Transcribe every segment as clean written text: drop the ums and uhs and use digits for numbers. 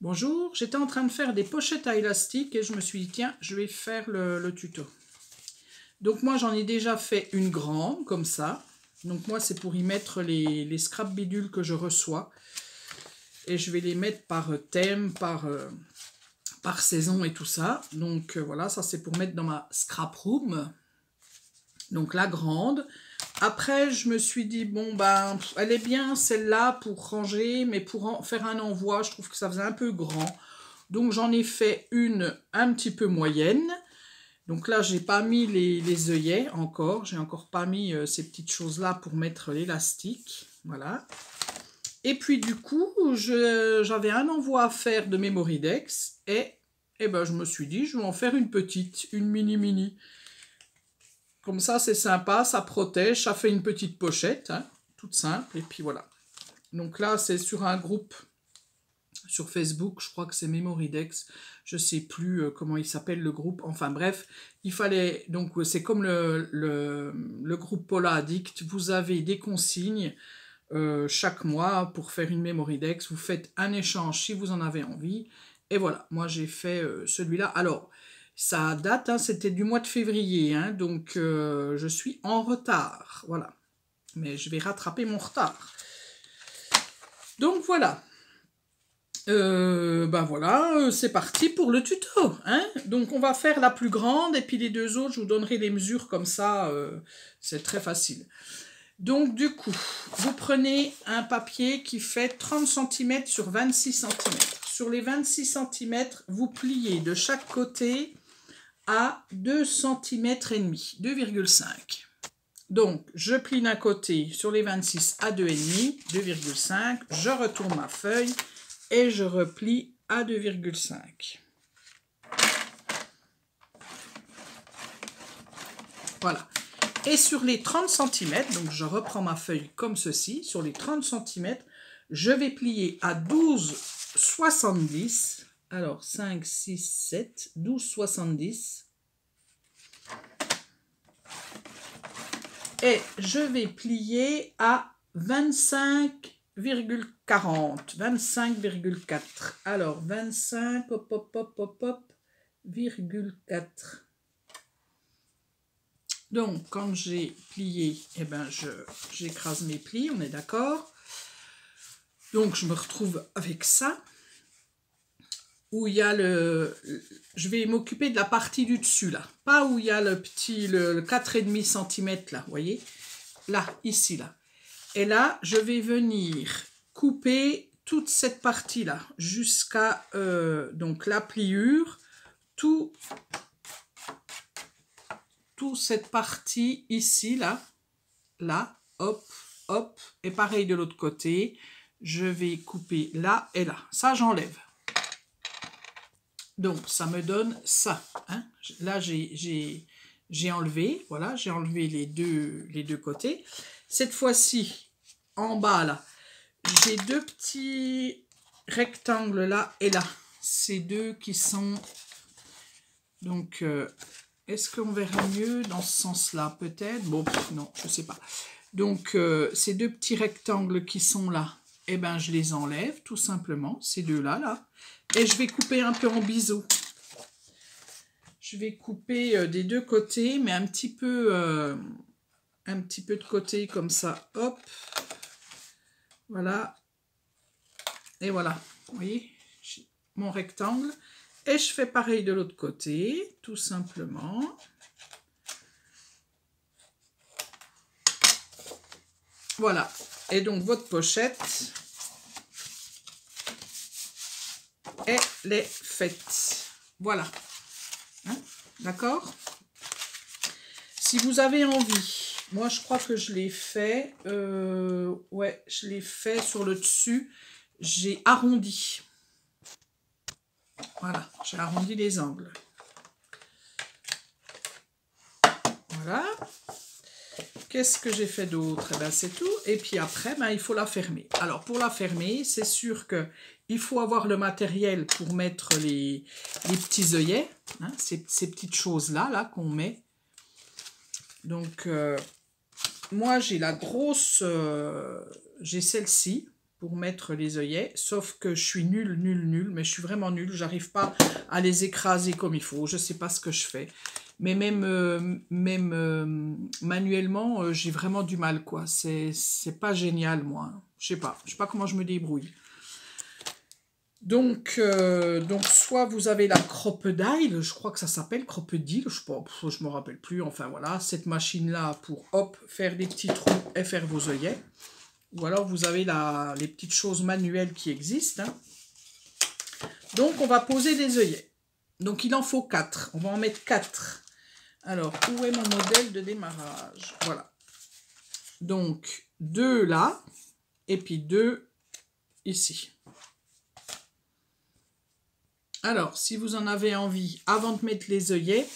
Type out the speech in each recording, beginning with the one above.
Bonjour, j'étais en train de faire des pochettes à élastique et je me suis dit tiens, je vais faire le tuto. Donc moi j'en ai déjà fait une grande comme ça. Donc moi c'est pour y mettre les scrap bidules que je reçois. Et je vais les mettre par thème, par saison et tout ça. Donc voilà, ça c'est pour mettre dans ma scrap room. Donc la grande. Après, je me suis dit, bon, ben, elle est bien celle-là pour ranger, mais pour faire un envoi, je trouve que ça faisait un peu grand. Donc j'en ai fait une un petit peu moyenne. Donc là, j'ai pas mis les œillets encore. J'ai encore pas mis ces petites choses-là pour mettre l'élastique. Voilà. Et puis du coup, j'avais un envoi à faire de Memorydex. Et ben, je me suis dit, je vais en faire une petite, une mini-mini. Comme ça, c'est sympa, ça protège, ça fait une petite pochette, hein, toute simple, et puis voilà. Donc là, c'est sur un groupe sur Facebook, je crois que c'est Memorydex, je sais plus comment il s'appelle le groupe, enfin bref, il fallait, donc c'est comme le groupe Paula Addict, vous avez des consignes chaque mois pour faire une Memorydex, vous faites un échange si vous en avez envie, et voilà, moi j'ai fait celui-là. Alors, ça date, hein, c'était du mois de février, hein, donc je suis en retard, voilà. Mais je vais rattraper mon retard. Donc voilà. Ben voilà, c'est parti pour le tuto, hein. Donc on va faire la plus grande, et puis les deux autres, je vous donnerai les mesures comme ça, c'est très facile. Donc du coup, vous prenez un papier qui fait 30 cm sur 26 cm. Sur les 26 cm, vous pliez de chaque côté à 2 cm et demi, 2,5. Donc, je plie d'un côté sur les 26 à 2,5, 2,5. Je retourne ma feuille et je replie à 2,5. Voilà. Et sur les 30 cm, donc je reprends ma feuille comme ceci, sur les 30 cm, je vais plier à 12,70. Alors, 5, 6, 7, 12,70. Et je vais plier à 25,40, 25,4. Alors, 25, hop, hop, hop, hop, hop, virgule 4. Donc, quand j'ai plié, eh ben, j'écrase mes plis, on est d'accord. Donc, je me retrouve avec ça, où il y a le... Je vais m'occuper de la partie du dessus, là. Pas où il y a le petit, le 4,5 cm, là, vous voyez. Là, ici, là. Et là, je vais venir couper toute cette partie-là, jusqu'à donc la pliure, tout cette partie ici, là, hop, hop, et pareil de l'autre côté, je vais couper là et là. Ça, j'enlève. Donc, ça me donne ça. Hein. Là, j'ai enlevé, voilà, j'ai enlevé les deux côtés. Cette fois-ci, en bas, là, j'ai deux petits rectangles là et là. Ces deux qui sont... Donc, est-ce qu'on verra mieux dans ce sens-là, peut-être? Bon, non, je ne sais pas. Donc, ces deux petits rectangles qui sont là, eh ben, je les enlève, tout simplement, ces deux-là, là. Et je vais couper un peu en biseau. Je vais couper des deux côtés, mais un petit peu de côté, comme ça, hop. Voilà. Et voilà, vous voyez, mon rectangle. Et je fais pareil de l'autre côté, tout simplement. Voilà. Et donc, votre pochette, elle est faite. Voilà. Hein? D'accord? Si vous avez envie, moi, je crois que je l'ai fait. Ouais, je l'ai fait sur le dessus. J'ai arrondi. Voilà, j'ai arrondi les angles. Voilà. Qu'est-ce que j'ai fait d'autre? Eh ben, c'est tout. Et puis après, ben, il faut la fermer. Alors, pour la fermer, c'est sûr qu'il faut avoir le matériel pour mettre les petits œillets. Hein, ces petites choses-là là, qu'on met. Donc, moi, j'ai la grosse... j'ai celle-ci. pour mettre les œillets, sauf que je suis nulle, mais je suis vraiment nulle, j'arrive pas à les écraser comme il faut, je sais pas ce que je fais. Mais même manuellement, j'ai vraiment du mal, quoi. C'est pas génial, moi. Je sais pas comment je me débrouille. Donc soit vous avez la crocodile, je crois que ça s'appelle crocodile, je me rappelle plus, enfin voilà, cette machine-là pour, hop, faire des petits trous et faire vos œillets. Ou alors vous avez les petites choses manuelles qui existent. Hein. Donc on va poser des œillets. Donc il en faut 4, on va en mettre 4. Alors, où est mon modèle de démarrage? Voilà. Donc, 2 là, et puis 2 ici. Alors, si vous en avez envie, avant de mettre les œillets,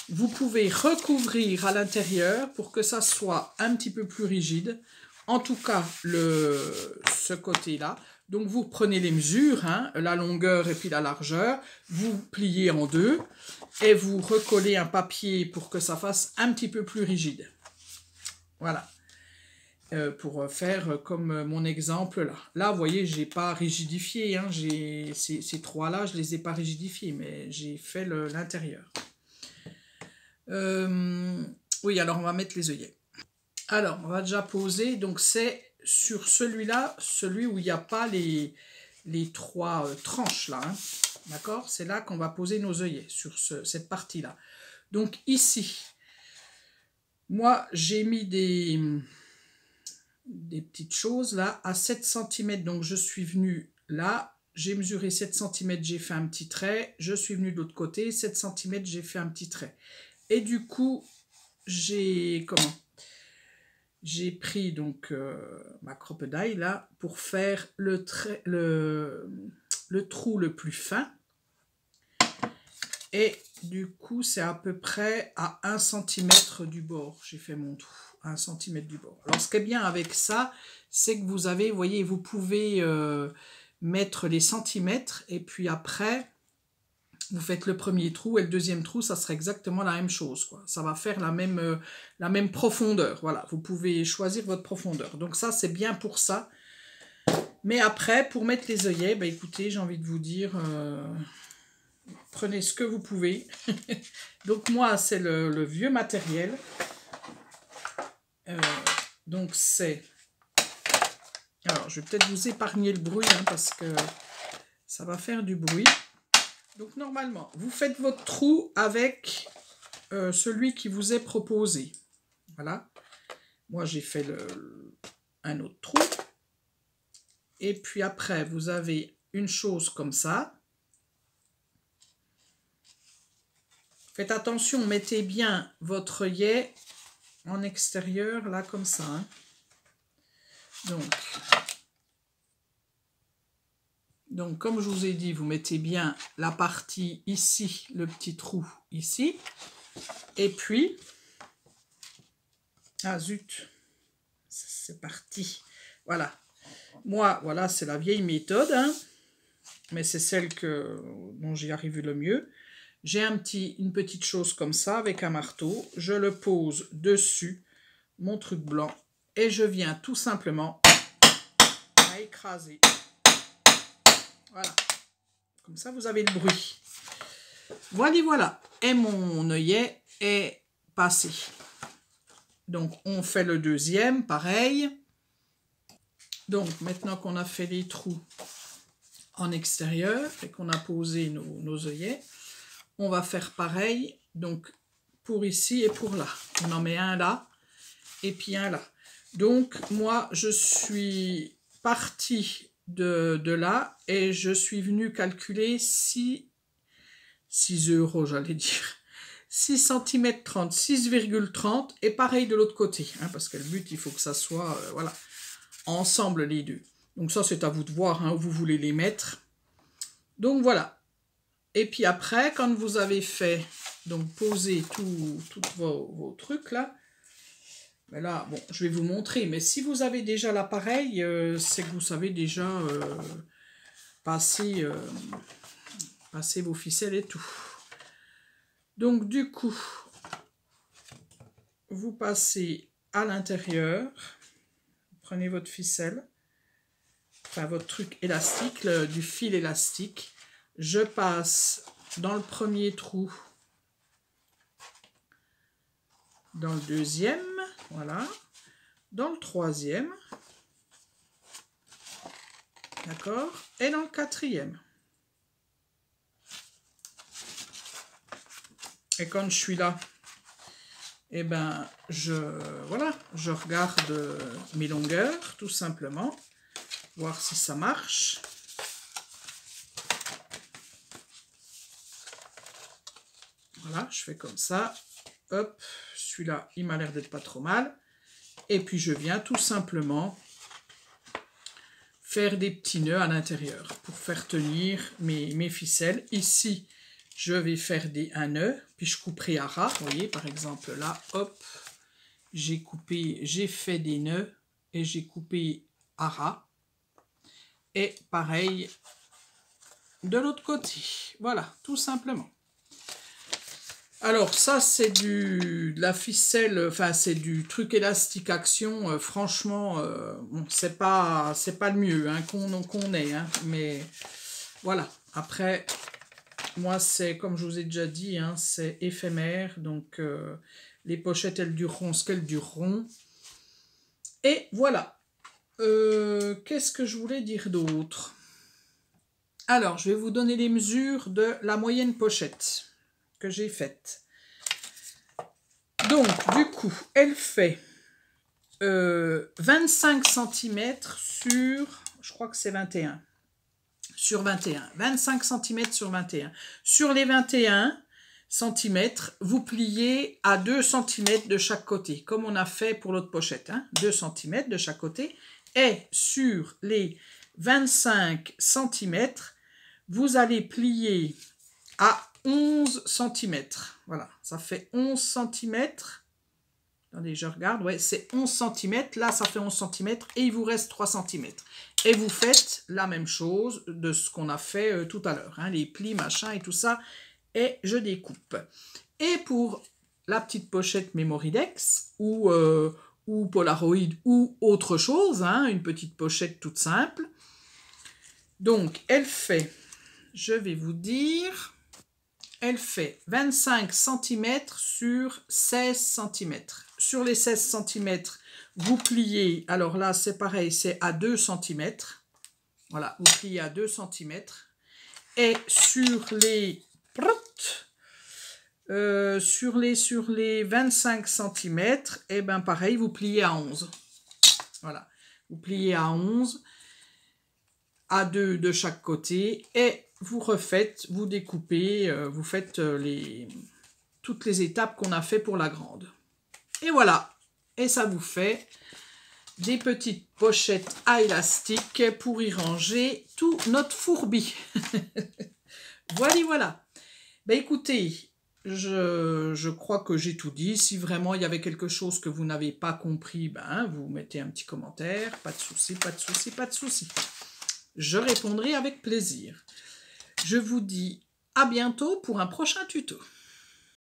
vous pouvez recouvrir à l'intérieur pour que ça soit un petit peu plus rigide. En tout cas, ce côté-là. Donc, vous prenez les mesures, hein, la longueur et puis la largeur, vous pliez en deux et vous recollez un papier pour que ça fasse un petit peu plus rigide. Voilà. Pour faire comme mon exemple là. Là, vous voyez, j'ai pas rigidifié. Hein, ces trois-là, je les ai pas rigidifiés, mais j'ai fait l'intérieur. Oui, alors on va mettre les œillets. Alors, on va déjà poser. Donc, c'est sur celui-là, celui où il n'y a pas les 3 tranches là. Hein, d'accord? C'est là qu'on va poser nos œillets, sur cette partie-là. Donc, ici, moi, j'ai mis des petites choses là à 7 cm. Donc je suis venue là, j'ai mesuré 7 cm, j'ai fait un petit trait, je suis venue de l'autre côté, 7 cm, j'ai fait un petit trait. Et du coup, j'ai pris donc ma crocodile là pour faire le trou le plus fin. Et du coup, c'est à peu près à 1 cm du bord. J'ai fait mon trou, 1 cm du bord. Alors, ce qui est bien avec ça, c'est que vous avez, vous voyez, vous pouvez mettre les centimètres et puis après, vous faites le premier trou et le deuxième trou, ça sera exactement la même chose, quoi. Ça va faire la même profondeur. Voilà, vous pouvez choisir votre profondeur. Donc ça, c'est bien pour ça. Mais après, pour mettre les œillets, bah, écoutez, j'ai envie de vous dire... prenez ce que vous pouvez. Donc moi, c'est le vieux matériel. Donc c'est... Alors, je vais peut-être vous épargner le bruit, hein, parce que ça va faire du bruit. Donc normalement, vous faites votre trou avec celui qui vous est proposé. Voilà. Moi, j'ai fait un autre trou. Et puis après, vous avez une chose comme ça. Faites attention, mettez bien votre œillet en extérieur, là, comme ça. Hein. Donc, comme je vous ai dit, vous mettez bien la partie ici, le petit trou ici. Et puis... Ah, zut! C'est parti. Voilà. Moi, voilà, c'est la vieille méthode, hein, mais c'est celle dont j'y arrive le mieux. J'ai une petite chose comme ça avec un marteau. Je le pose dessus, mon truc blanc, et je viens tout simplement à écraser. Voilà. Comme ça, vous avez le bruit. Voilà. Et mon œillet est passé. Donc, on fait le deuxième, pareil. Donc, maintenant qu'on a fait les trous en extérieur et qu'on a posé nos œillets, on va faire pareil, donc pour ici et pour là. On en met un là et puis un là. Donc moi je suis partie de là et je suis venue calculer 6 euros, j'allais dire. 6 cm 30, 6,30 et pareil de l'autre côté. Hein, parce que le but, il faut que ça soit voilà, ensemble les deux. Donc ça c'est à vous de voir hein, où vous voulez les mettre. Donc voilà. Et puis après, quand vous avez fait, donc poser tous vos trucs là, ben là, bon, je vais vous montrer, mais si vous avez déjà l'appareil, c'est que vous savez déjà passer vos ficelles et tout. Donc du coup, vous passez à l'intérieur, prenez votre ficelle, enfin votre truc élastique, du fil élastique. Je passe dans le premier trou, dans le deuxième, voilà, dans le troisième, d'accord, et dans le quatrième. Et quand je suis là, eh ben, voilà, je regarde mes longueurs, tout simplement, voir si ça marche. Voilà, je fais comme ça. Hop, celui-là, il m'a l'air d'être pas trop mal. Et puis, je viens tout simplement faire des petits nœuds à l'intérieur pour faire tenir mes ficelles. Ici, je vais faire un nœud, puis je couperai à ras. Vous voyez, par exemple, là, hop, j'ai fait des nœuds et j'ai coupé à ras. Et pareil de l'autre côté. Voilà, tout simplement. Alors ça c'est de la ficelle, enfin c'est du truc élastique action, franchement bon, c'est pas le mieux hein, qu'on ait, hein, mais voilà. Après moi c'est comme je vous ai déjà dit, hein, c'est éphémère, donc les pochettes elles dureront ce qu'elles dureront. Et voilà. Qu'est-ce que je voulais dire d'autre? Alors je vais vous donner les mesures de la moyenne pochette que j'ai faite. Donc, du coup, elle fait 25 cm sur, je crois que c'est 21, sur 21. 25 cm sur 21. Sur les 21 cm, vous pliez à 2 cm de chaque côté, comme on a fait pour l'autre pochette. Hein, 2 cm de chaque côté. Et sur les 25 cm, vous allez plier à 11 cm. Voilà, ça fait 11 cm. Attendez, je regarde. Ouais, c'est 11 cm. Là, ça fait 11 cm et il vous reste 3 cm. Et vous faites la même chose de ce qu'on a fait tout à l'heure. Hein, les plis, machin et tout ça. Et je découpe. Et pour la petite pochette Memoridex ou Polaroid ou autre chose, hein, une petite pochette toute simple. Donc, elle fait, je vais vous dire... Elle fait 25 cm sur 16 cm. Sur les 16 cm, vous pliez, alors là c'est pareil, c'est à 2 cm. Voilà, vous pliez à 2 cm. Et sur les 25 cm, et bien pareil, vous pliez à 11. Voilà, vous pliez à 11, à 2 de chaque côté, et vous refaites, vous découpez, vous faites toutes les étapes qu'on a fait pour la grande. Et voilà, et ça vous fait des petites pochettes à élastique pour y ranger tout notre fourbi. Voilà. Ben écoutez, je crois que j'ai tout dit. Si vraiment il y avait quelque chose que vous n'avez pas compris, ben vous mettez un petit commentaire. Pas de souci, pas de souci, pas de souci. Je répondrai avec plaisir. Je vous dis à bientôt pour un prochain tuto.